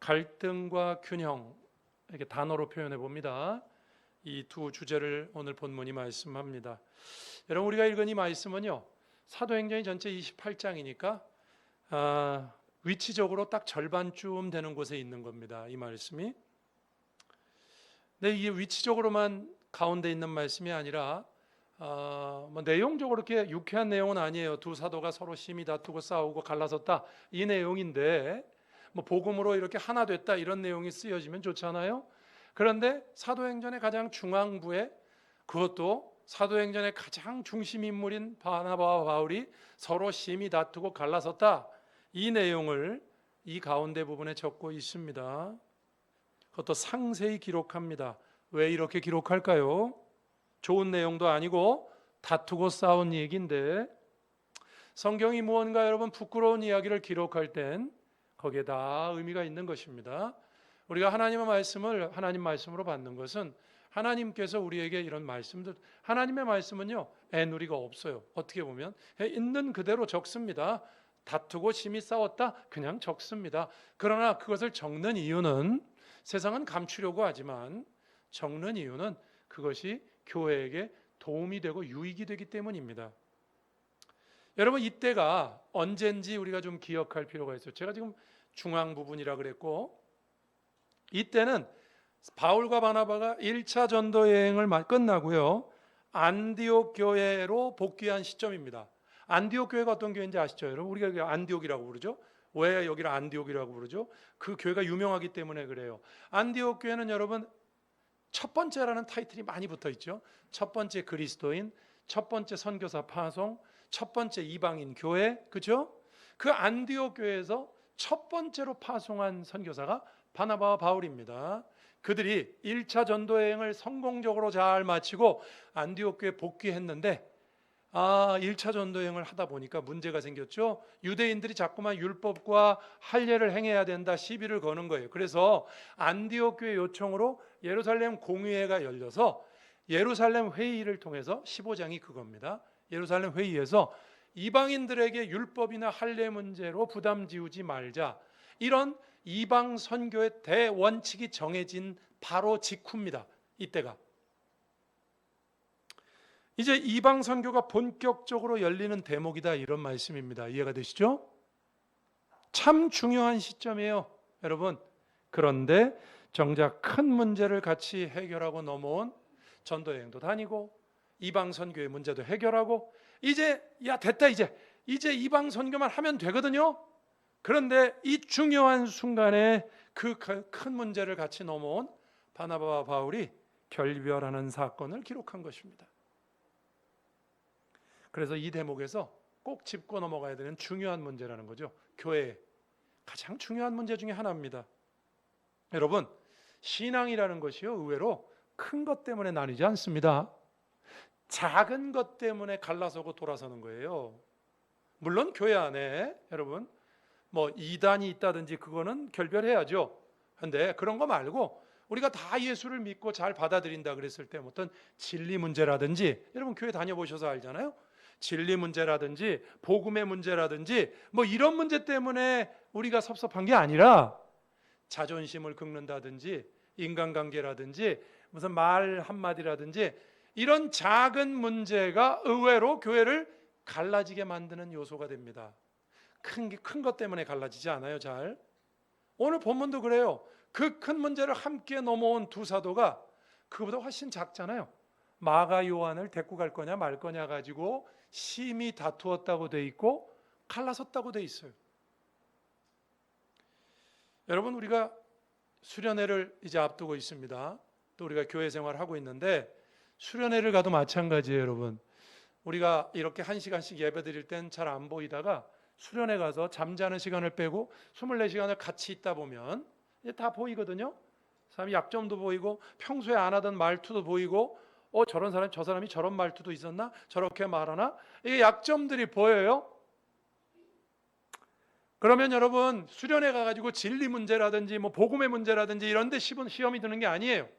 갈등과 균형, 이렇게 단어로 표현해 봅니다. 이 두 주제를 오늘 본문이 말씀합니다. 여러분, 우리가 읽은 이 말씀은요, 사도행전이 전체 28장이니까 위치적으로 딱 절반쯤 되는 곳에 있는 겁니다. 이 말씀이. 근데 이게 위치적으로만 가운데 있는 말씀이 아니라 뭐 내용적으로 이렇게 유쾌한 내용은 아니에요. 두 사도가 서로 심히 다투고 싸우고 갈라섰다, 이 내용인데, 뭐 복음으로 이렇게 하나 됐다, 이런 내용이 쓰여지면 좋잖아요. 그런데 사도행전의 가장 중앙부에, 그것도 사도행전의 가장 중심 인물인 바나바와 바울이 서로 심히 다투고 갈라섰다, 이 내용을 이 가운데 부분에 적고 있습니다. 그것도 상세히 기록합니다. 왜 이렇게 기록할까요? 좋은 내용도 아니고 다투고 싸운 얘기인데, 성경이 무언가 여러분 부끄러운 이야기를 기록할 땐 거기에 다 의미가 있는 것입니다. 우리가 하나님의 말씀을 하나님 말씀으로 받는 것은, 하나님께서 우리에게 이런 말씀들, 하나님의 말씀은요, 애누리가 없어요. 어떻게 보면 있는 그대로 적습니다. 다투고 심히 싸웠다, 그냥 적습니다. 그러나 그것을 적는 이유는, 세상은 감추려고 하지만 적는 이유는 그것이 교회에게 도움이 되고 유익이 되기 때문입니다. 여러분, 이때가 언젠지 우리가 좀 기억할 필요가 있어요. 제가 지금 중앙 부분이라 그랬고, 이때는 바울과 바나바가 1차 전도 여행을 끝나고요, 안디옥 교회로 복귀한 시점입니다. 안디옥 교회가 어떤 교회인지 아시죠, 여러분? 우리가 여기 안디옥이라고 부르죠. 왜 여기를 안디옥이라고 부르죠? 그 교회가 유명하기 때문에 그래요. 안디옥 교회는 여러분, 첫 번째라는 타이틀이 많이 붙어 있죠. 첫 번째 그리스도인, 첫 번째 선교사 파송, 첫 번째 이방인 교회, 그죠? 그 안디옥 교회에서 첫 번째로 파송한 선교사가 바나바와 바울입니다. 그들이 1차 전도 여행을 성공적으로 잘 마치고 안디옥 교회에 복귀했는데, 1차 전도 여행을 하다 보니까 문제가 생겼죠. 유대인들이 자꾸만 율법과 할례를 행해야 된다, 시비를 거는 거예요. 그래서 안디옥 교회 요청으로 예루살렘 공의회가 열려서 예루살렘 회의를 통해서, 15장이 그겁니다. 예루살렘 회의에서 이방인들에게 율법이나 할례 문제로 부담 지우지 말자, 이런 이방 선교의 대원칙이 정해진 바로 직후입니다. 이때가 이제 이방 선교가 본격적으로 열리는 대목이다, 이런 말씀입니다. 이해가 되시죠? 참 중요한 시점이에요, 여러분. 그런데 정작 큰 문제를 같이 해결하고 넘어온 전도 여행도 다니고 이방 선교의 문제도 해결하고, 이제 됐다, 이제 이방 선교만 하면 되거든요. 그런데 이 중요한 순간에 그 큰 문제를 같이 넘어온 바나바와 바울이 결별하는 사건을 기록한 것입니다. 그래서 이 대목에서 꼭 짚고 넘어가야 되는 중요한 문제라는 거죠. 교회의 가장 중요한 문제 중에 하나입니다. 여러분, 신앙이라는 것이요, 의외로 큰 것 때문에 나뉘지 않습니다. 작은 것 때문에 갈라서고 돌아서는 거예요. 물론 교회 안에 여러분 뭐 이단이 있다든지 그거는 결별해야죠. 그런데 그런 거 말고 우리가 다 예수를 믿고 잘 받아들인다 그랬을 때 어떤 진리 문제라든지, 여러분 교회 다녀보셔서 알잖아요. 진리 문제라든지 복음의 문제라든지 뭐 이런 문제 때문에 우리가 섭섭한 게 아니라, 자존심을 긁는다든지 인간관계라든지 무슨 말 한마디라든지 이런 작은 문제가 의외로 교회를 갈라지게 만드는 요소가 됩니다. 큰 것 때문에 갈라지지 않아요, 잘. 오늘 본문도 그래요. 그 큰 문제를 함께 넘어온 두 사도가 그보다 훨씬 작잖아요. 마가 요한을 데리고 갈 거냐 말 거냐 가지고 심히 다투었다고 돼 있고 갈라섰다고 돼 있어요. 여러분, 우리가 수련회를 이제 앞두고 있습니다. 또 우리가 교회 생활을 하고 있는데, 수련회를 가도 마찬가지예요, 여러분. 우리가 이렇게 1시간씩 예배 드릴 땐 잘 안 보이다가 수련회 가서 잠자는 시간을 빼고 24시간을 같이 있다 보면 이제 다 보이거든요. 사람이 약점도 보이고 평소에 안 하던 말투도 보이고, 저런 사람, 저 사람이 저런 말투도 있었나? 저렇게 말하나? 이게 약점들이 보여요. 그러면 여러분, 수련회 가가지고 진리 문제라든지 뭐 복음의 문제라든지 이런 데 시험이 드는 게 아니에요.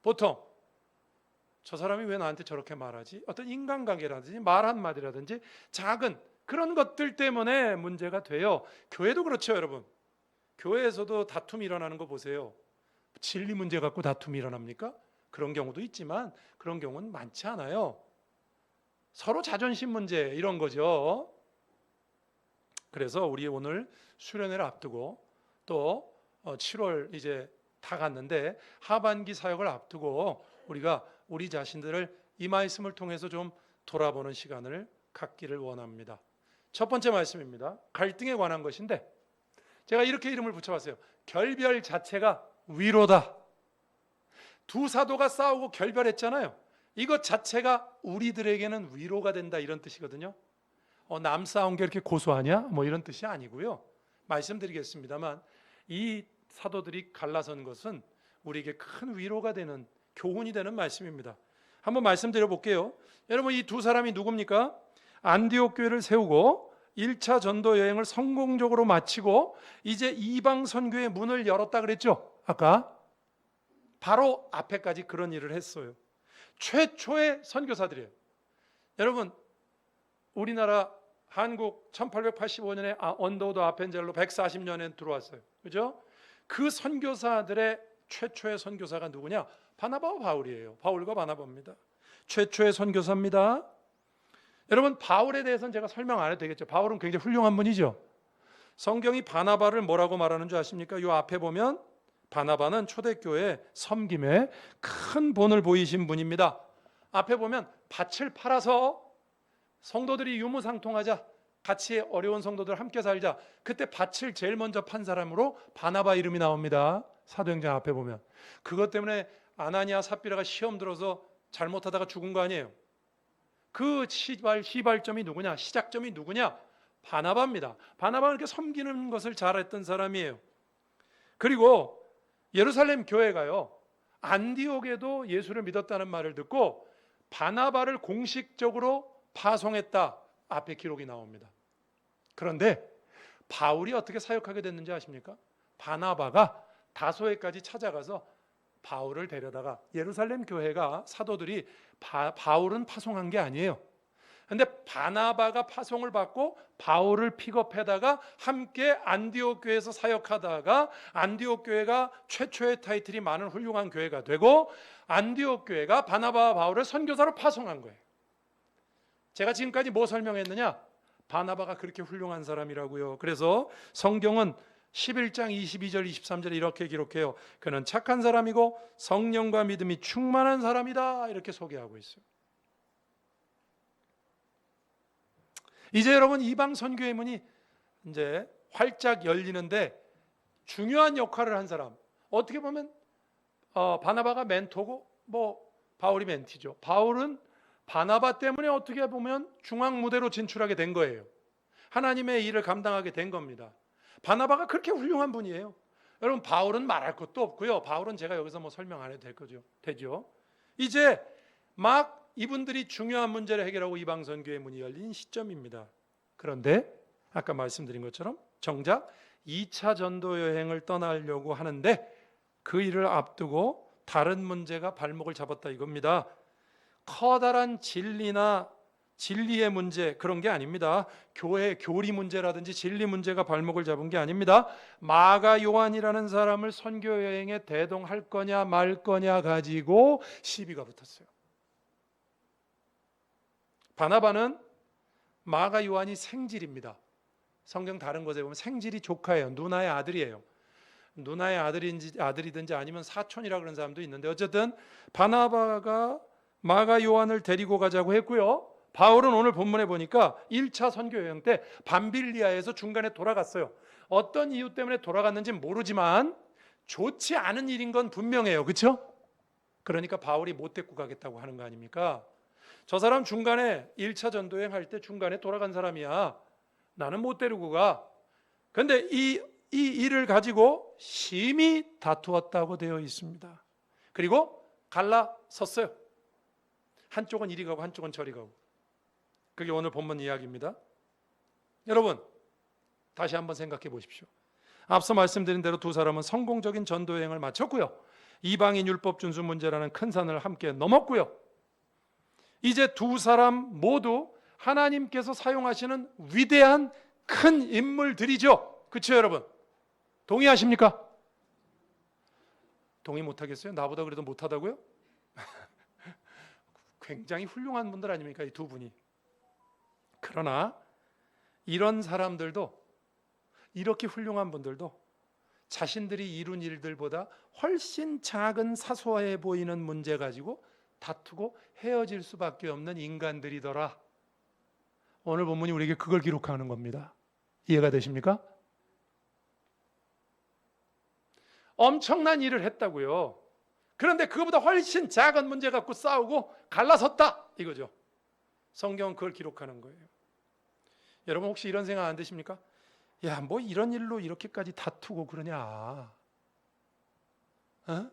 보통 저 사람이 왜 나한테 저렇게 말하지? 어떤 인간관계라든지 말 한마디라든지 작은 그런 것들 때문에 문제가 돼요. 교회도 그렇죠, 여러분. 교회에서도 다툼이 일어나는 거 보세요. 진리 문제 갖고 다툼이 일어납니까? 그런 경우도 있지만 그런 경우는 많지 않아요. 서로 자존심 문제 이런 거죠. 그래서 우리 오늘 수련회를 앞두고 또 7월 이제 다 갔는데 하반기 사역을 앞두고 우리가 우리 자신들을 이 말씀을 통해서 좀 돌아보는 시간을 갖기를 원합니다. 첫 번째 말씀입니다. 갈등에 관한 것인데 제가 이렇게 이름을 붙여봤어요. 결별 자체가 위로다. 두 사도가 싸우고 결별했잖아요. 이것 자체가 우리들에게는 위로가 된다 이런 뜻이거든요. 남 싸운 게 이렇게 고소하냐? 뭐 이런 뜻이 아니고요. 말씀드리겠습니다만 이 사도들이 갈라선 것은 우리에게 큰 위로가 되는 교훈이 되는 말씀입니다. 한번 말씀드려 볼게요. 여러분 이 두 사람이 누굽니까? 안디옥 교회를 세우고 1차 전도 여행을 성공적으로 마치고 이제 이방 선교의 문을 열었다 그랬죠. 아까 바로 앞에까지 그런 일을 했어요. 최초의 선교사들이에요. 여러분 우리나라 한국 1885년에 언더우드 아펜젤로 140년에 들어왔어요. 그죠? 그 선교사들의 최초의 선교사가 누구냐? 바나바와 바울이에요. 바울과 바나바입니다. 최초의 선교사입니다. 여러분 바울에 대해서는 제가 설명 안 해도 되겠죠. 바울은 굉장히 훌륭한 분이죠. 성경이 바나바를 뭐라고 말하는 줄 아십니까? 이 앞에 보면 바나바는 초대교회 섬김에 큰 본을 보이신 분입니다. 앞에 보면 밭을 팔아서 성도들이 유무상통하자, 같이 어려운 성도들 함께 살자. 그때 밭을 제일 먼저 판 사람으로 바나바 이름이 나옵니다. 사도행전 앞에 보면. 그것 때문에 아나니아 삽비라가 시험 들어서 잘못하다가 죽은 거 아니에요. 그 시발점이 누구냐? 시작점이 누구냐? 바나바입니다. 바나바는 이렇게 섬기는 것을 잘했던 사람이에요. 그리고 예루살렘 교회가요, 안디옥에도 예수를 믿었다는 말을 듣고 바나바를 공식적으로 파송했다. 앞에 기록이 나옵니다. 그런데 바울이 어떻게 사역하게 됐는지 아십니까? 바나바가 다소에까지 찾아가서 바울을 데려다가 예루살렘 교회가 사도들이 바울은 파송한 게 아니에요. 근데 바나바가 파송을 받고 바울을 픽업해다가 함께 안디옥 교회에서 사역하다가 안디옥 교회가 최초의 타이틀이 많은 훌륭한 교회가 되고 안디옥 교회가 바나바와 바울을 선교사로 파송한 거예요. 제가 지금까지 뭐 설명했느냐? 바나바가 그렇게 훌륭한 사람이라고요. 그래서 성경은 11장 22절 23절에 이렇게 기록해요. 그는 착한 사람이고 성령과 믿음이 충만한 사람이다. 이렇게 소개하고 있어요. 이제 여러분 이방 선교의 문이 이제 활짝 열리는데 중요한 역할을 한 사람. 어떻게 보면 바나바가 멘토고 바울이 멘티죠. 바울은 바나바 때문에 어떻게 보면 중앙 무대로 진출하게 된 거예요. 하나님의 일을 감당하게 된 겁니다. 바나바가 그렇게 훌륭한 분이에요. 여러분 바울은 말할 것도 없고요. 바울은 제가 여기서 설명 안 해도 되죠. 이제 막 이분들이 중요한 문제를 해결하고 이방 선교의 문이 열린 시점입니다. 그런데 아까 말씀드린 것처럼 정작 2차 전도 여행을 떠나려고 하는데 그 일을 앞두고 다른 문제가 발목을 잡았다 이겁니다. 커다란 진리의 문제 그런 게 아닙니다. 교회 교리 문제라든지 진리 문제가 발목을 잡은 게 아닙니다. 마가 요한이라는 사람을 선교 여행에 대동할 거냐 말 거냐 가지고 시비가 붙었어요. 바나바는 마가 요한이 생질입니다. 성경 다른 곳에 보면 생질이 조카예요. 누나의 아들이에요. 누나의 아들이든지 아니면 사촌이라 그런 사람도 있는데 어쨌든 바나바가 마가 요한을 데리고 가자고 했고요. 바울은 오늘 본문에 보니까 1차 선교 여행 때 밤빌리아에서 중간에 돌아갔어요. 어떤 이유 때문에 돌아갔는지는 모르지만 좋지 않은 일인 건 분명해요. 그렇죠? 그러니까 바울이 못 데리고 가겠다고 하는 거 아닙니까? 저 사람 중간에 1차 전도여행 할 때 중간에 돌아간 사람이야. 나는 못 데리고 가. 그런데 이 일을 가지고 심히 다투었다고 되어 있습니다. 그리고 갈라섰어요. 한쪽은 이리 가고 한쪽은 저리 가고. 그게 오늘 본문 이야기입니다. 여러분 다시 한번 생각해 보십시오. 앞서 말씀드린 대로 두 사람은 성공적인 전도여행을 마쳤고요. 이방인 율법 준수 문제라는 큰 산을 함께 넘었고요. 이제 두 사람 모두 하나님께서 사용하시는 위대한 큰 인물들이죠. 그렇죠 여러분? 동의하십니까? 동의 못하겠어요? 나보다 그래도 못하다고요? 굉장히 훌륭한 분들 아닙니까? 이 두 분이. 그러나 이런 사람들도, 이렇게 훌륭한 분들도 자신들이 이룬 일들보다 훨씬 작은 사소해 보이는 문제 가지고 다투고 헤어질 수밖에 없는 인간들이더라. 오늘 본문이 우리에게 그걸 기록하는 겁니다. 이해가 되십니까? 엄청난 일을 했다고요. 그런데 그거보다 훨씬 작은 문제 갖고 싸우고 갈라섰다, 이거죠. 성경은 그걸 기록하는 거예요. 여러분 혹시 이런 생각 안 드십니까? 야, 뭐 이런 일로 이렇게까지 다투고 그러냐? 어?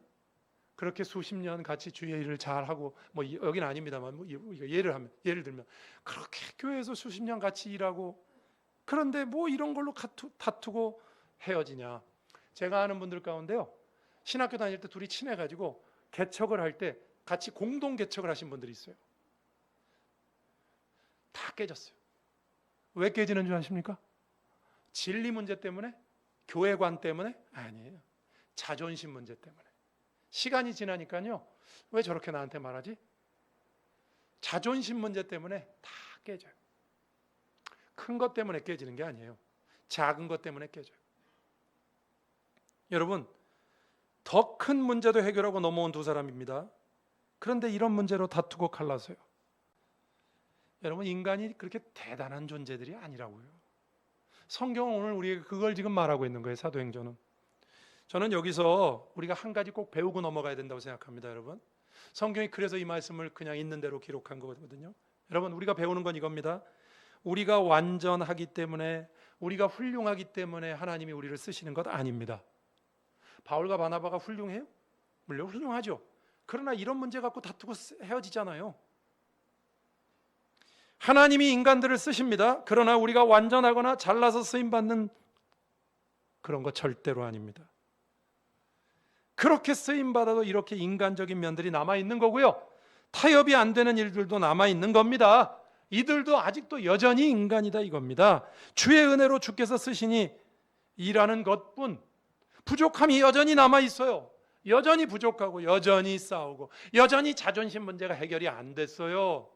그렇게 수십 년 같이 주의 일을 잘하고, 뭐 여기는 아닙니다만, 뭐 예를 들면 그렇게 교회에서 수십 년 같이 일하고, 그런데 뭐 이런 걸로 다투고 헤어지냐? 제가 아는 분들 가운데요, 신학교 다닐 때 둘이 친해가지고 개척을 할 때 같이 공동 개척을 하신 분들이 있어요. 다 깨졌어요. 왜 깨지는 줄 아십니까? 진리 문제 때문에? 교회관 때문에? 아니에요. 자존심 문제 때문에. 시간이 지나니까요, 왜 저렇게 나한테 말하지? 자존심 문제 때문에 다 깨져요. 큰 것 때문에 깨지는 게 아니에요. 작은 것 때문에 깨져요. 여러분, 더 큰 문제도 해결하고 넘어온 두 사람입니다. 그런데 이런 문제로 다투고 갈라서요. 여러분, 인간이 그렇게 대단한 존재들이 아니라고요. 성경은 오늘 우리에게 그걸 지금 말하고 있는 거예요. 사도행전은. 저는 여기서 우리가 한 가지 꼭 배우고 넘어가야 된다고 생각합니다. 여러분, 성경이 그래서 이 말씀을 그냥 있는 대로 기록한 거거든요. 여러분, 우리가 배우는 건 이겁니다. 우리가 완전하기 때문에, 우리가 훌륭하기 때문에 하나님이 우리를 쓰시는 것 아닙니다. 바울과 바나바가 훌륭해요? 물론 훌륭하죠. 그러나 이런 문제 갖고 다투고 헤어지잖아요. 하나님이 인간들을 쓰십니다. 그러나 우리가 완전하거나 잘나서 쓰임받는 그런 거 절대로 아닙니다. 그렇게 쓰임받아도 이렇게 인간적인 면들이 남아있는 거고요, 타협이 안 되는 일들도 남아있는 겁니다. 이들도 아직도 여전히 인간이다, 이겁니다. 주의 은혜로 주께서 쓰시니 이라는 것뿐, 부족함이 여전히 남아있어요. 여전히 부족하고, 여전히 싸우고, 여전히 자존심 문제가 해결이 안 됐어요.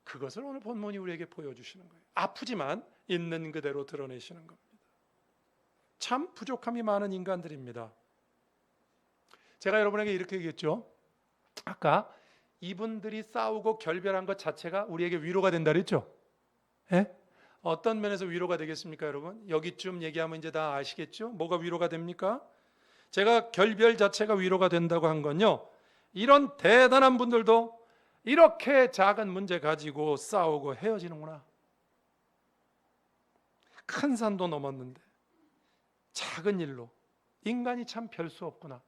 그것을 오늘 본문이 우리에게 보여주시는 거예요. 아프지만 있는 그대로 드러내시는 겁니다. 참 부족함이 많은 인간들입니다. 제가 여러분에게 이렇게 얘기했죠. 아까 이분들이 싸우고 결별한 것 자체가 우리에게 위로가 된다 그랬죠. 예? 어떤 면에서 위로가 되겠습니까, 여러분? 여기쯤 얘기하면 이제 다 아시겠죠? 뭐가 위로가 됩니까? 제가 결별 자체가 위로가 된다고 한 건요, 이런 대단한 분들도 이렇게 작은 문제 가지고 싸우고 헤어지는구나. 큰 산도 넘었는데 작은 일로 인간이 참 별 수 없구나.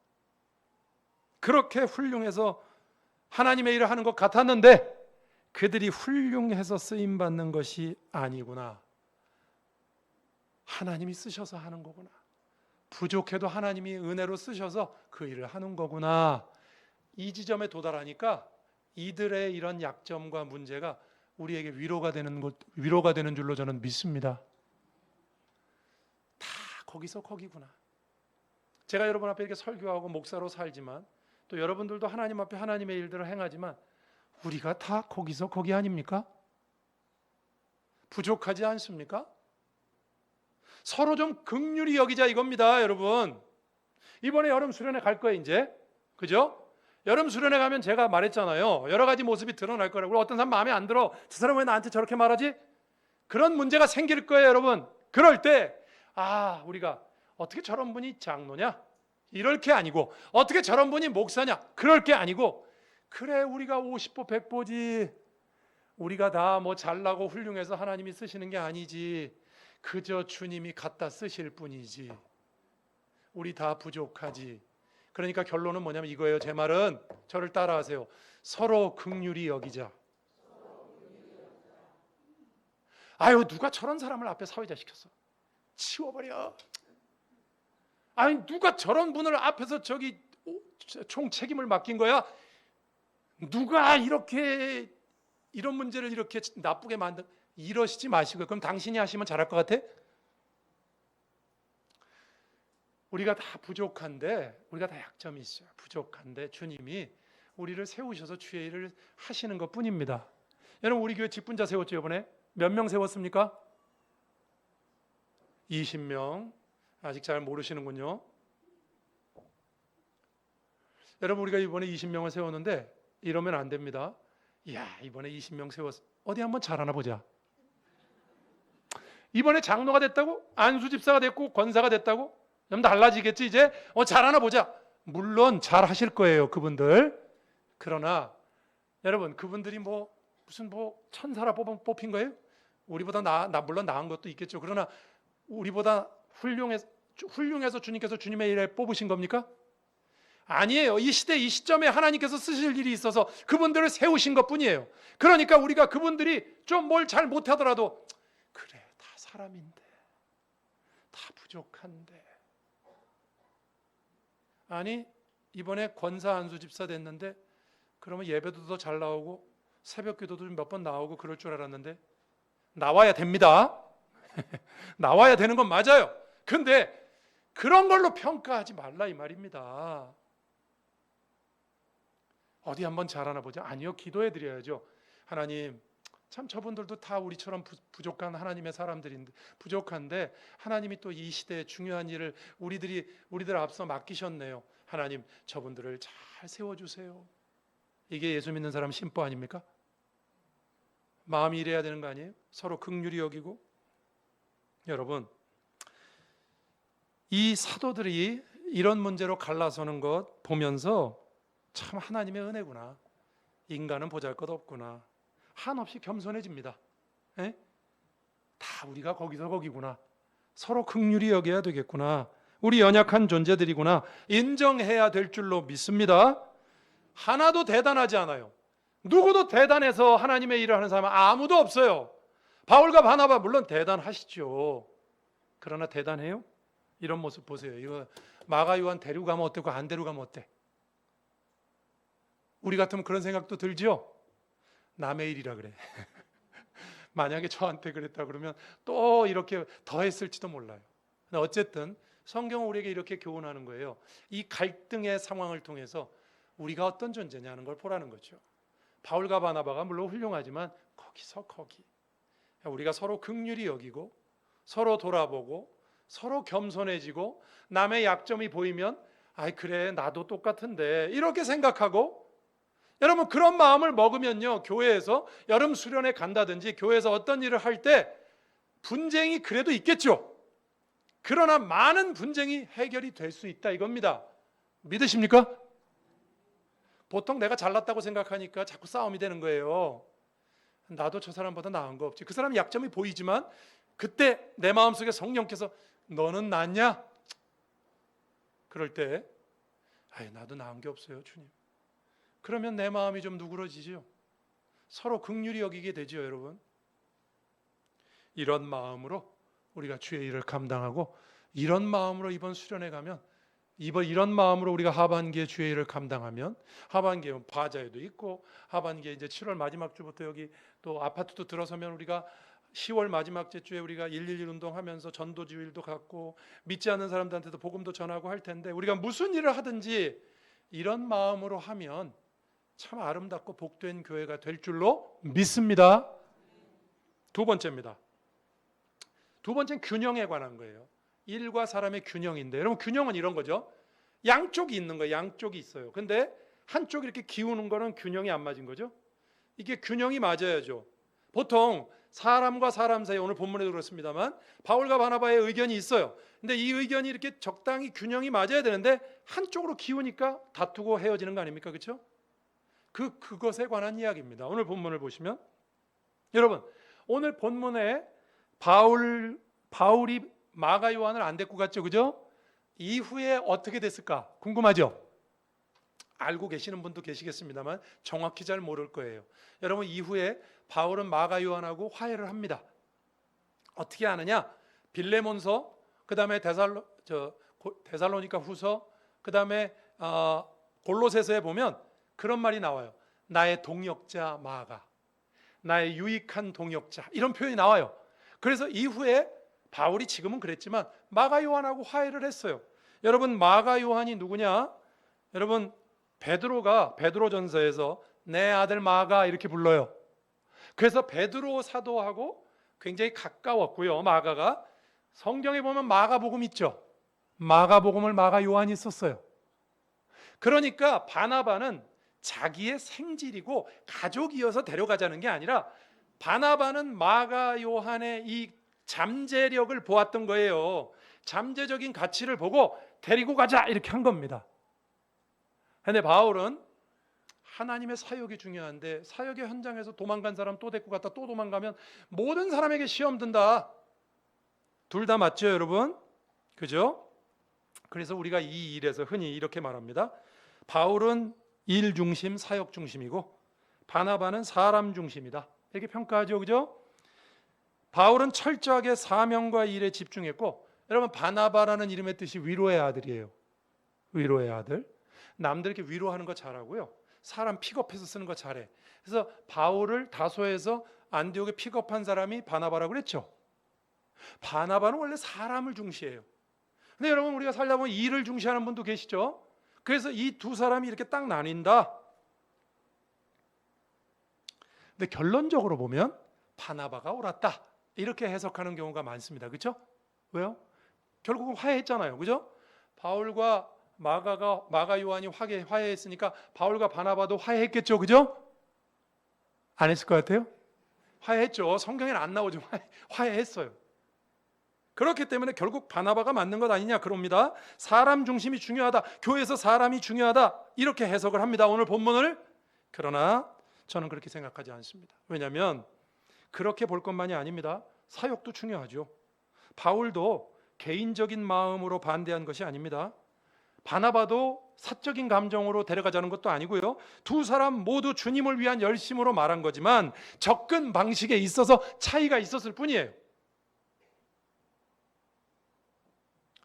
그렇게 훌륭해서 하나님의 일을 하는 것 같았는데 그들이 훌륭해서 쓰임받는 것이 아니구나. 하나님이 쓰셔서 하는 거구나. 부족해도 하나님이 은혜로 쓰셔서 그 일을 하는 거구나. 이 지점에 도달하니까 이들의 이런 약점과 문제가 우리에게 위로가 되는 줄로 저는 믿습니다. 다 거기서 거기구나. 제가 여러분 앞에 이렇게 설교하고 목사로 살지만, 또 여러분들도 하나님 앞에 하나님의 일들을 행하지만 우리가 다 거기서 거기 아닙니까? 부족하지 않습니까? 서로 좀 긍휼히 여기자 이겁니다, 여러분. 이번에 여름 수련회 갈 거예요, 이제. 그죠? 여름 수련회 가면 제가 말했잖아요. 여러 가지 모습이 드러날 거라고. 어떤 사람 마음에 안 들어. 저 사람 왜 나한테 저렇게 말하지? 그런 문제가 생길 거예요, 여러분. 그럴 때 우리가 어떻게 저런 분이 장로냐? 이럴 게 아니고, 어떻게 저런 분이 목사냐? 그럴 게 아니고, 그래 우리가 50보 100보지, 우리가 다 뭐 잘나고 훌륭해서 하나님이 쓰시는 게 아니지, 그저 주님이 갖다 쓰실 뿐이지, 우리 다 부족하지. 그러니까 결론은 뭐냐면 이거예요. 제 말은, 저를 따라하세요. 서로 긍휼히 여기자. 아유, 누가 저런 사람을 앞에 사회자 시켰어? 치워버려. 아니, 누가 저런 분을 앞에서 저기 총 책임을 맡긴 거야? 누가 이렇게 이런 문제를 이렇게 나쁘게 이러시지 마시고요. 그럼 당신이 하시면 잘할 것 같아? 우리가 다 부족한데, 우리가 다 약점이 있어요. 부족한데 주님이 우리를 세우셔서 주의 일을 하시는 것뿐입니다. 여러분, 우리 교회 직분자 세웠죠? 이번에 몇 명 세웠습니까? 20명. 아직 잘 모르시는군요. 여러분, 우리가 이번에 20명을 세웠는데 이러면 안 됩니다. 이야, 이번에 20명 세웠어. 어디 한번 잘하나 보자. 이번에 장로가 됐다고? 안수집사가 됐고 권사가 됐다고? 좀 달라지겠지 이제? 잘하나 보자. 물론 잘하실 거예요, 그분들. 그러나 여러분, 그분들이 무슨 천사라 뽑힌 거예요? 우리보다 물론 나은 것도 있겠죠. 그러나 우리보다 훌륭해서 주님께서 주님의 일에 뽑으신 겁니까? 아니에요. 이 시대, 이 시점에 하나님께서 쓰실 일이 있어서 그분들을 세우신 것뿐이에요. 그러니까 우리가 그분들이 좀 뭘 잘 못하더라도 그래, 다 사람인데, 다 부족한데. 아니, 이번에 권사 안수 집사 됐는데 그러면 예배도 더 잘 나오고 새벽 기도도 몇 번 나오고 그럴 줄 알았는데 나와야 됩니다. 나와야 되는 건 맞아요. 근데 그런 걸로 평가하지 말라 이 말입니다. 어디 한번 잘하나 보자. 아니요, 기도해 드려야죠. 하나님, 참 저분들도 다 우리처럼 부족한 하나님의 사람들인데, 부족한데 하나님이 또 이 시대에 중요한 일을 우리들 앞서 맡기셨네요. 하나님, 저분들을 잘 세워주세요. 이게 예수 믿는 사람 심보 아닙니까? 마음이 이래야 되는 거 아니에요? 서로 긍휼히 여기고. 여러분, 이 사도들이 이런 문제로 갈라서는 것 보면서 참 하나님의 은혜구나. 인간은 보잘것없구나. 한없이 겸손해집니다. 에? 다 우리가 거기서 거기구나. 서로 긍휼히 여겨야 되겠구나. 우리 연약한 존재들이구나. 인정해야 될 줄로 믿습니다. 하나도 대단하지 않아요. 누구도 대단해서 하나님의 일을 하는 사람은 아무도 없어요. 바울과 바나바 물론 대단하시죠. 그러나 대단해요? 이런 모습 보세요. 이거 마가 요한 데리고 가면 어때고 안 데리고 가면 어때? 우리 같으면 그런 생각도 들죠? 남의 일이라 그래. 만약에 저한테 그랬다 그러면 또 이렇게 더 했을지도 몰라요. 근데 어쨌든 성경은 우리에게 이렇게 교훈하는 거예요. 이 갈등의 상황을 통해서 우리가 어떤 존재냐는 걸 보라는 거죠. 바울과 바나바가 물론 훌륭하지만 거기서 거기. 우리가 서로 긍휼히 여기고 서로 돌아보고 서로 겸손해지고 남의 약점이 보이면 아이 그래 나도 똑같은데 이렇게 생각하고, 여러분 그런 마음을 먹으면요, 교회에서 여름 수련회 간다든지 교회에서 어떤 일을 할 때 분쟁이 그래도 있겠죠. 그러나 많은 분쟁이 해결이 될 수 있다 이겁니다. 믿으십니까? 보통 내가 잘났다고 생각하니까 자꾸 싸움이 되는 거예요. 나도 저 사람보다 나은 거 없지. 그 사람 약점이 보이지만 그때 내 마음속에 성령께서 너는 낫냐? 그럴 때 아이 나도 나은 게 없어요 주님. 그러면 내 마음이 좀 누그러지죠. 서로 긍휼히 여기게 되죠 여러분. 이런 마음으로 우리가 주의 일을 감당하고, 이런 마음으로 이번 수련회 가면, 이런 마음으로 우리가 하반기에 주의 일을 감당하면, 하반기에 바자회도 있고, 하반기에 이제 7월 마지막 주부터 여기 또 아파트도 들어서면 우리가 10월 마지막 주에 우리가 111 운동하면서 전도주일도 갖고 믿지 않는 사람들한테도 복음도 전하고 할 텐데, 우리가 무슨 일을 하든지 이런 마음으로 하면 참 아름답고 복된 교회가 될 줄로 믿습니다. 두 번째입니다. 두 번째는 균형에 관한 거예요. 일과 사람의 균형인데, 여러분 균형은 이런 거죠. 양쪽이 있는 거예요. 양쪽이 있어요. 근데 한쪽이 이렇게 기우는 거는 균형이 안 맞은 거죠. 이게 균형이 맞아야죠. 보통 사람과 사람 사이, 오늘 본문에도 그렇습니다만 바울과 바나바의 의견이 있어요. 근데 이 의견이 이렇게 적당히 균형이 맞아야 되는데 한쪽으로 기우니까 다투고 헤어지는 거 아닙니까? 그렇죠? 그것에 관한 이야기입니다. 오늘 본문을 보시면, 여러분 오늘 본문에 바울이 마가 요한을 안 데리고 갔죠, 그죠? 이후에 어떻게 됐을까 궁금하죠? 알고 계시는 분도 계시겠습니다만 정확히 잘 모를 거예요. 여러분 이후에 바울은 마가 요한하고 화해를 합니다. 어떻게 하느냐? 빌레몬서, 그 다음에 데살로니가 후서, 그 다음에 골로새서에 보면 그런 말이 나와요. 나의 동역자 마가, 나의 유익한 동역자, 이런 표현이 나와요. 그래서 이후에 바울이 지금은 그랬지만 마가 요한하고 화해를 했어요. 여러분 마가 요한이 누구냐? 여러분 베드로가 베드로전서에서 내 아들 마가 이렇게 불러요. 그래서 베드로 사도하고 굉장히 가까웠고요. 마가가 성경에 보면 마가복음 있죠. 마가복음을 마가 요한이 썼어요. 그러니까 바나바는 자기의 생질이고 가족이어서 데려가자는 게 아니라 바나바는 마가 요한의 이 잠재력을 보았던 거예요. 잠재적인 가치를 보고 데리고 가자 이렇게 한 겁니다. 근데 바울은 하나님의 사역이 중요한데 사역의 현장에서 도망간 사람 또 데리고 갔다 또 도망가면 모든 사람에게 시험 든다. 둘 다 맞죠, 여러분? 그죠? 그래서 우리가 이 일에서 흔히 이렇게 말합니다. 바울은 일 중심, 사역 중심이고 바나바는 사람 중심이다. 이렇게 평가하죠, 그죠? 바울은 철저하게 사명과 일에 집중했고, 여러분 바나바라는 이름의 뜻이 위로의 아들이에요. 위로의 아들. 남들 이렇게 위로하는 거 잘하고요. 사람 픽업해서 쓰는 거 잘해. 그래서 바울을 다소에서 안디옥에 픽업한 사람이 바나바라고 그랬죠. 바나바는 원래 사람을 중시해요. 근데 여러분 우리가 살다 보면 일을 중시하는 분도 계시죠. 그래서 이 두 사람이 이렇게 딱 나뉜다. 근데 결론적으로 보면 바나바가 옳았다. 이렇게 해석하는 경우가 많습니다. 그렇죠? 왜요? 결국은 화해했잖아요. 그죠? 바울과 마가 요한이 화해했으니까 바울과 바나바도 화해했겠죠. 그죠? 안 했을 것 같아요? 화해했죠. 성경에는 안 나오죠. 화해했어요. 그렇기 때문에 결국 바나바가 맞는 것 아니냐 그럽니다. 사람 중심이 중요하다. 교회에서 사람이 중요하다. 이렇게 해석을 합니다. 오늘 본문을. 그러나 저는 그렇게 생각하지 않습니다. 왜냐하면 그렇게 볼 것만이 아닙니다. 사역도 중요하죠. 바울도 개인적인 마음으로 반대한 것이 아닙니다. 바나바도 사적인 감정으로 데려가자는 것도 아니고요. 두 사람 모두 주님을 위한 열심으로 말한 거지만 접근 방식에 있어서 차이가 있었을 뿐이에요.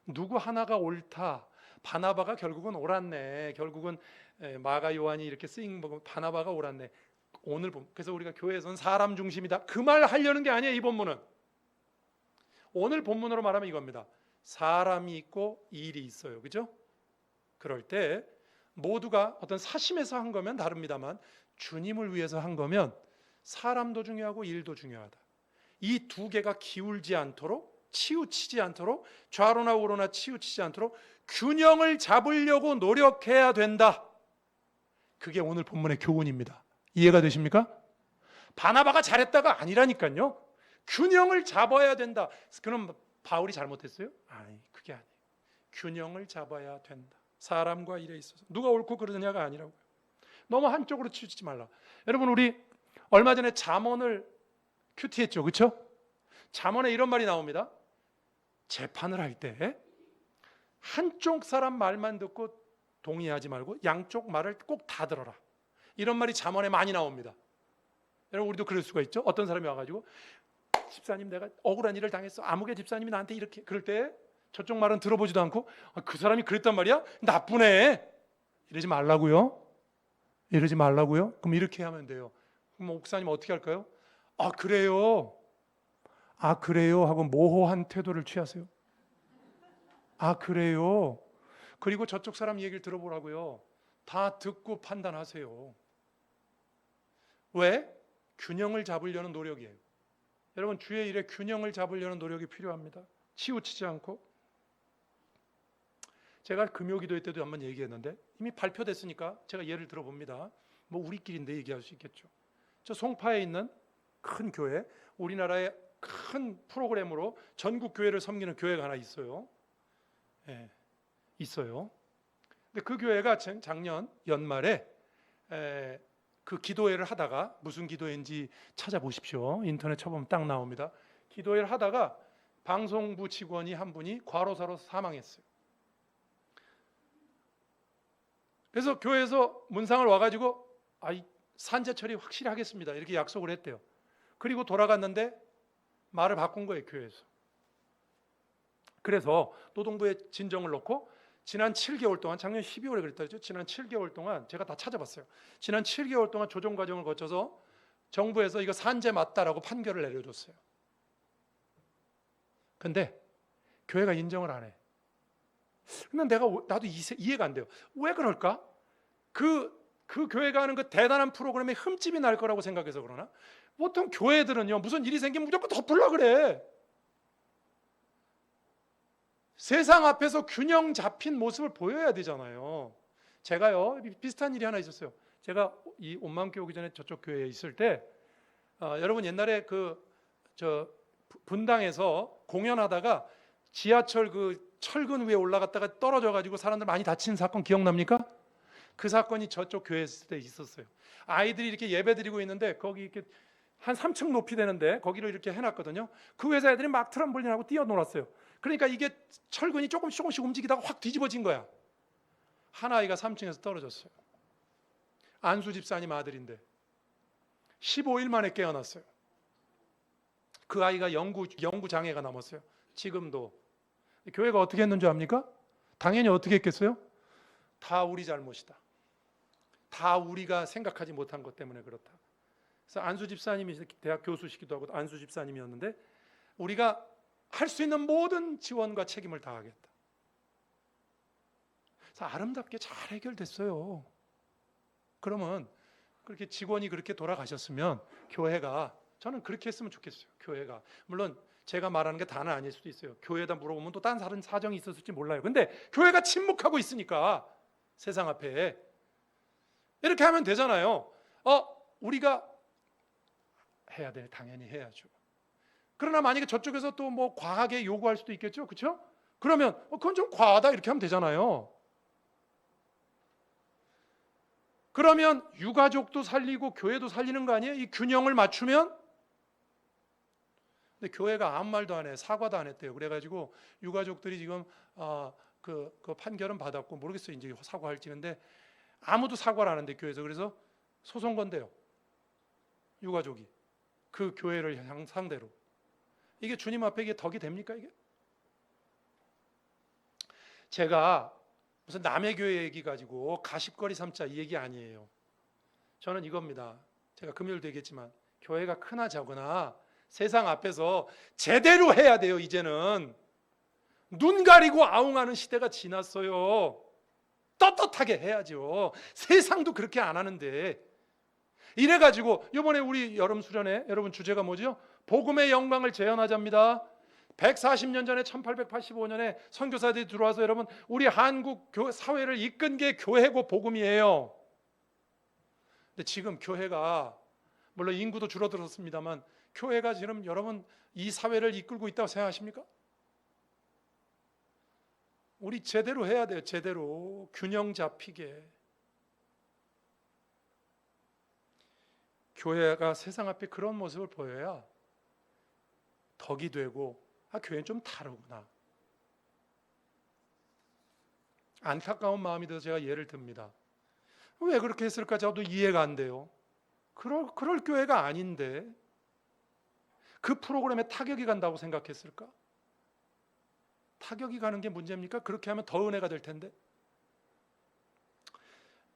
누구 하나가 옳다. 바나바가 결국은 옳았네. 결국은 마가 요한이 이렇게 쓰인 거 바나바가 옳았네. 오늘 그래서 우리가 교회에서는 사람 중심이다. 그 말 하려는 게 아니에요. 이 본문은. 오늘 본문으로 말하면 이겁니다. 사람이 있고 일이 있어요. 그죠? 그럴 때 모두가 어떤 사심에서 한 거면 다릅니다만 주님을 위해서 한 거면 사람도 중요하고 일도 중요하다. 이 두 개가 기울지 않도록 치우치지 않도록 좌로나 우로나 치우치지 않도록 균형을 잡으려고 노력해야 된다. 그게 오늘 본문의 교훈입니다. 이해가 되십니까? 바나바가 잘했다가 아니라니까요. 균형을 잡아야 된다. 그럼 바울이 잘못했어요? 아니, 그게 아니에요. 균형을 잡아야 된다. 사람과 일에 있어서 누가 옳고 그르느냐가 아니라고요. 너무 한쪽으로 치우치지 말라. 여러분 우리 얼마 전에 잠언을 큐티했죠, 그렇죠? 잠언에 이런 말이 나옵니다. 재판을 할 때 한쪽 사람 말만 듣고 동의하지 말고 양쪽 말을 꼭 다 들어라. 이런 말이 잠언에 많이 나옵니다. 여러분 우리도 그럴 수가 있죠. 어떤 사람이 와가지고 집사님 내가 억울한 일을 당했어. 아무개 집사님이 나한테 이렇게. 그럴 때 저쪽 말은 들어보지도 않고 그 사람이 그랬단 말이야? 나쁘네. 이러지 말라고요. 이러지 말라고요. 그럼 이렇게 하면 돼요. 그럼 목사님 어떻게 할까요? 아 그래요. 아 그래요 하고 모호한 태도를 취하세요. 아 그래요. 그리고 저쪽 사람 얘기를 들어보라고요. 다 듣고 판단하세요. 왜? 균형을 잡으려는 노력이에요. 여러분 주의 일에 균형을 잡으려는 노력이 필요합니다. 치우치지 않고. 제가 금요기도회 때도 한번 얘기했는데 이미 발표됐으니까 제가 예를 들어봅니다. 뭐 우리끼리인데 얘기할 수 있겠죠. 저 송파에 있는 큰 교회, 우리나라의 큰 프로그램으로 전국 교회를 섬기는 교회가 하나 있어요. 예, 있어요. 근데 그 교회가 작년 연말에 그 기도회를 하다가 무슨 기도회인지 찾아보십시오. 인터넷 쳐보면 딱 나옵니다. 기도회를 하다가 방송부 직원이 한 분이 과로사로 사망했어요. 그래서 교회에서 문상을 와가지고 산재 처리 확실히 하겠습니다. 이렇게 약속을 했대요. 그리고 돌아갔는데 말을 바꾼 거예요, 교회에서. 그래서 노동부에 진정을 넣고 지난 7개월 동안, 작년 12월에 그랬다죠. 지난 7개월 동안 제가 다 찾아봤어요. 지난 7개월 동안 조정 과정을 거쳐서 정부에서 이거 산재 맞다라고 판결을 내려줬어요. 근데 교회가 인정을 안 해. 근데 나도 이해가 안 돼요. 왜 그럴까? 그 교회가 하는 그 대단한 프로그램에 흠집이 날 거라고 생각해서 그러나? 보통 교회들은요, 무슨 일이 생기면 무조건 덮으려고 그래. 세상 앞에서 균형 잡힌 모습을 보여야 되잖아요. 제가요, 비슷한 일이 하나 있었어요. 제가 이 온마음교회 오기 전에 저쪽 교회에 있을 때, 여러분 옛날에 분당에서 공연하다가 지하철 철근 위에 올라갔다가 떨어져가지고 사람들 많이 다치는 사건 기억납니까? 그 사건이 저쪽 교회에 있을 때 있었어요. 아이들이 이렇게 예배 드리고 있는데 거기 이렇게 한 3층 높이 되는데 거기로 이렇게 해놨거든요. 그 회사 애들이 막 트럼볼린하고 뛰어놀았어요. 그러니까 이게 철근이 조금씩 움직이다가 확 뒤집어진 거야. 한 아이가 3층에서 떨어졌어요. 안수 집사님 아들인데 15일 만에 깨어났어요. 그 아이가 영구 장애가 남았어요. 지금도. 교회가 어떻게 했는 줄 압니까? 당연히 어떻게 했겠어요? 다 우리 잘못이다. 다 우리가 생각하지 못한 것 때문에 그렇다. 그래서 안수 집사님이 대학 교수시기도 하고 안수 집사님이었는데 우리가 할 수 있는 모든 지원과 책임을 다하겠다. 그래서 아름답게 잘 해결됐어요. 그러면 그렇게 직원이 그렇게 돌아가셨으면 교회가, 저는 그렇게 했으면 좋겠어요. 교회가 물론 제가 말하는 게 다는 아닐 수도 있어요. 교회에다 물어보면 또 다른 사정이 있었을지 몰라요. 근데 교회가 침묵하고 있으니까 세상 앞에 이렇게 하면 되잖아요. 우리가 해야 돼. 당연히 해야죠. 그러나 만약에 저쪽에서 또 뭐 과하게 요구할 수도 있겠죠. 그렇죠? 그러면 그건 좀 과하다 이렇게 하면 되잖아요. 그러면 유가족도 살리고 교회도 살리는 거 아니에요? 이 균형을 맞추면? 근데 교회가 아무 말도 안 해. 사과도 안 했대요. 그래가지고 유가족들이 지금 그 판결은 받았고 모르겠어요. 이제 사과할지. 근데 아무도 사과를 안 하는데 교회에서. 그래서 소송 건대요. 유가족이. 그 교회를 상대로. 이게 주님 앞에 이게 덕이 됩니까 이게? 제가 무슨 남의 교회 얘기 가지고 가십거리 삼자 이 얘기 아니에요. 저는 이겁니다. 제가 금요일도 얘기했지만 교회가 크나 작으나 세상 앞에서 제대로 해야 돼요. 이제는 눈 가리고 아웅하는 시대가 지났어요. 떳떳하게 해야죠. 세상도 그렇게 안 하는데. 이래가지고 이번에 우리 여름 수련회 여러분 주제가 뭐죠? 복음의 영광을 재현하자입니다. 140년 전에 1885년에 선교사들이 들어와서 여러분 우리 한국 사회를 이끈 게 교회고 복음이에요. 근데 지금 교회가 물론 인구도 줄어들었습니다만 교회가 지금 여러분 이 사회를 이끌고 있다고 생각하십니까? 우리 제대로 해야 돼요. 제대로 균형 잡히게. 교회가 세상 앞에 그런 모습을 보여야 덕이 되고 교회는 좀 다르구나. 안타까운 마음이 들어서 제가 예를 듭니다. 왜 그렇게 했을까 저도 이해가 안 돼요. 그럴 교회가 아닌데 그 프로그램에 타격이 간다고 생각했을까? 타격이 가는 게 문제입니까? 그렇게 하면 더 은혜가 될 텐데.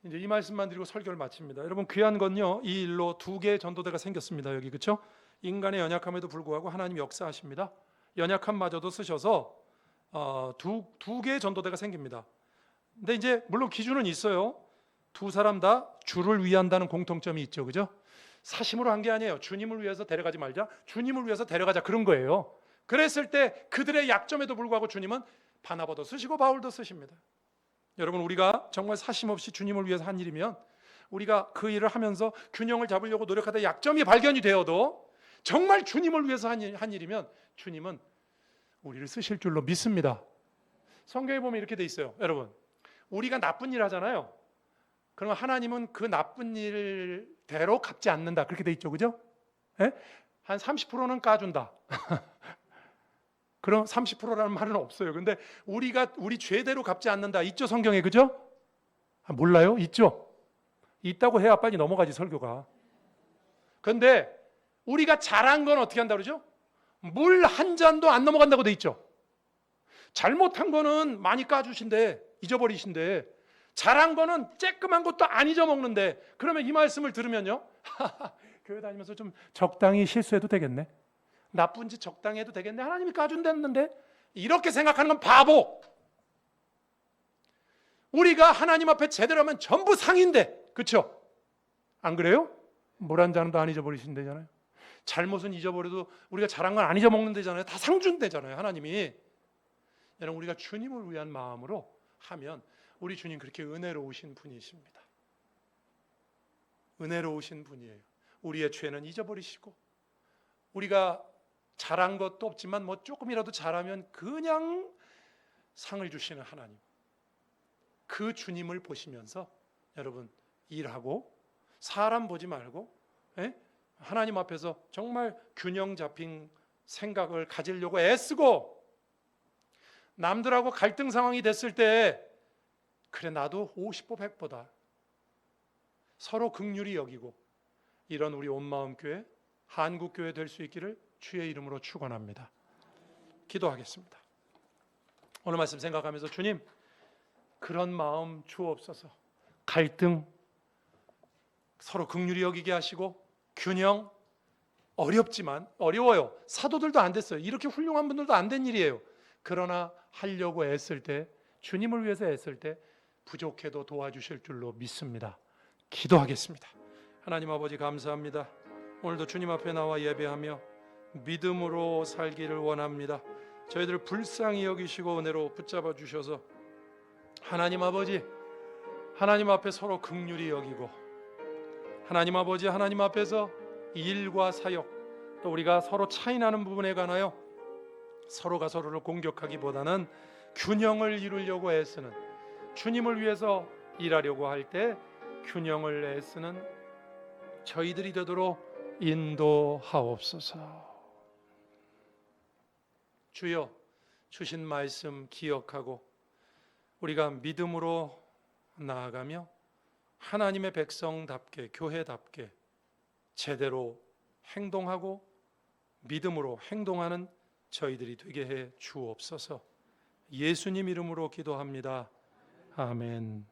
이제 이 말씀만 드리고 설교를 마칩니다. 여러분 귀한 건요. 이 일로 두 개의 전도대가 생겼습니다. 여기 그렇죠? 인간의 연약함에도 불구하고 하나님 역사하십니다. 연약함마저도 쓰셔서 두 개의 전도대가 생깁니다. 근데 이제 물론 기준은 있어요. 두 사람 다 주를 위한다는 공통점이 있죠. 그죠? 사심으로 한 게 아니에요. 주님을 위해서 데려가지 말자. 주님을 위해서 데려가자 그런 거예요. 그랬을 때 그들의 약점에도 불구하고 주님은 바나바도 쓰시고 바울도 쓰십니다. 여러분 우리가 정말 사심 없이 주님을 위해서 한 일이면 우리가 그 일을 하면서 균형을 잡으려고 노력하다 약점이 발견이 되어도 정말 주님을 위해서 한 일이면 주님은 우리를 쓰실 줄로 믿습니다. 성경에 보면 이렇게 돼 있어요. 여러분 우리가 나쁜 일 하잖아요. 그러면 하나님은 그 나쁜 일대로 갚지 않는다. 그렇게 돼 있죠. 그죠? 예? 한 30%는 까준다. 그럼 30%라는 말은 없어요. 근데 우리 죄대로 갚지 않는다. 있죠 성경에. 그죠? 몰라요? 있죠? 있다고 해야 빨리 넘어가지 설교가. 근데 우리가 잘한 건 어떻게 한다 그러죠? 물 한 잔도 안 넘어간다고 돼 있죠. 잘못한 거는 많이 까주신데 잊어버리신데 잘한 거는 쬐끔한 것도 안 잊어먹는데 그러면 이 말씀을 들으면요. 교회 다니면서 좀 적당히 실수해도 되겠네. 나쁜 짓 적당히 해도 되겠네. 하나님이 까준다는데 이렇게 생각하는 건 바보. 우리가 하나님 앞에 제대로 하면 전부 상인데, 그렇죠? 안 그래요? 물 한 잔도 안 잊어버리신대잖아요. 잘못은 잊어버려도 우리가 잘한 건 안 잊어먹는다잖아요. 다 상준대잖아요, 하나님이. 여러분, 우리가 주님을 위한 마음으로 하면 우리 주님 그렇게 은혜로우신 분이십니다. 은혜로우신 분이에요. 우리의 죄는 잊어버리시고, 우리가 잘한 것도 없지만 뭐 조금이라도 잘하면 그냥 상을 주시는 하나님, 그 주님을 보시면서 여러분 일하고, 사람 보지 말고, 하나님 앞에서 정말 균형 잡힌 생각을 가지려고 애쓰고, 남들하고 갈등 상황이 됐을 때 그래 나도 50보 100보다 서로 긍휼히 여기고, 이런 우리 온마음교회, 한국교회 될 수 있기를 주의 이름으로 축원합니다. 기도하겠습니다. 오늘 말씀 생각하면서 주님, 그런 마음 주옵소서. 갈등 서로 긍휼히 여기게 하시고, 균형 어려워요. 사도들도 안 됐어요. 이렇게 훌륭한 분들도 안 된 일이에요. 그러나 하려고 애쓸 때, 주님을 위해서 애쓸 때 부족해도 도와주실 줄로 믿습니다. 기도하겠습니다. 하나님 아버지, 감사합니다. 오늘도 주님 앞에 나와 예배하며 믿음으로 살기를 원합니다. 저희들을 불쌍히 여기시고 은혜로 붙잡아 주셔서 하나님 아버지, 하나님 앞에 서로 긍휼히 여기고, 하나님 아버지, 하나님 앞에서 일과 사역, 또 우리가 서로 차이나는 부분에 관하여 서로가 서로를 공격하기보다는 균형을 이루려고 애쓰는, 주님을 위해서 일하려고 할 때 균형을 애쓰는 저희들이 되도록 인도하옵소서. 주여, 주신 말씀 기억하고 우리가 믿음으로 나아가며 하나님의 백성답게, 교회답게 제대로 행동하고 믿음으로 행동하는 저희들이 되게 해 주옵소서. 예수님 이름으로 기도합니다. 아멘.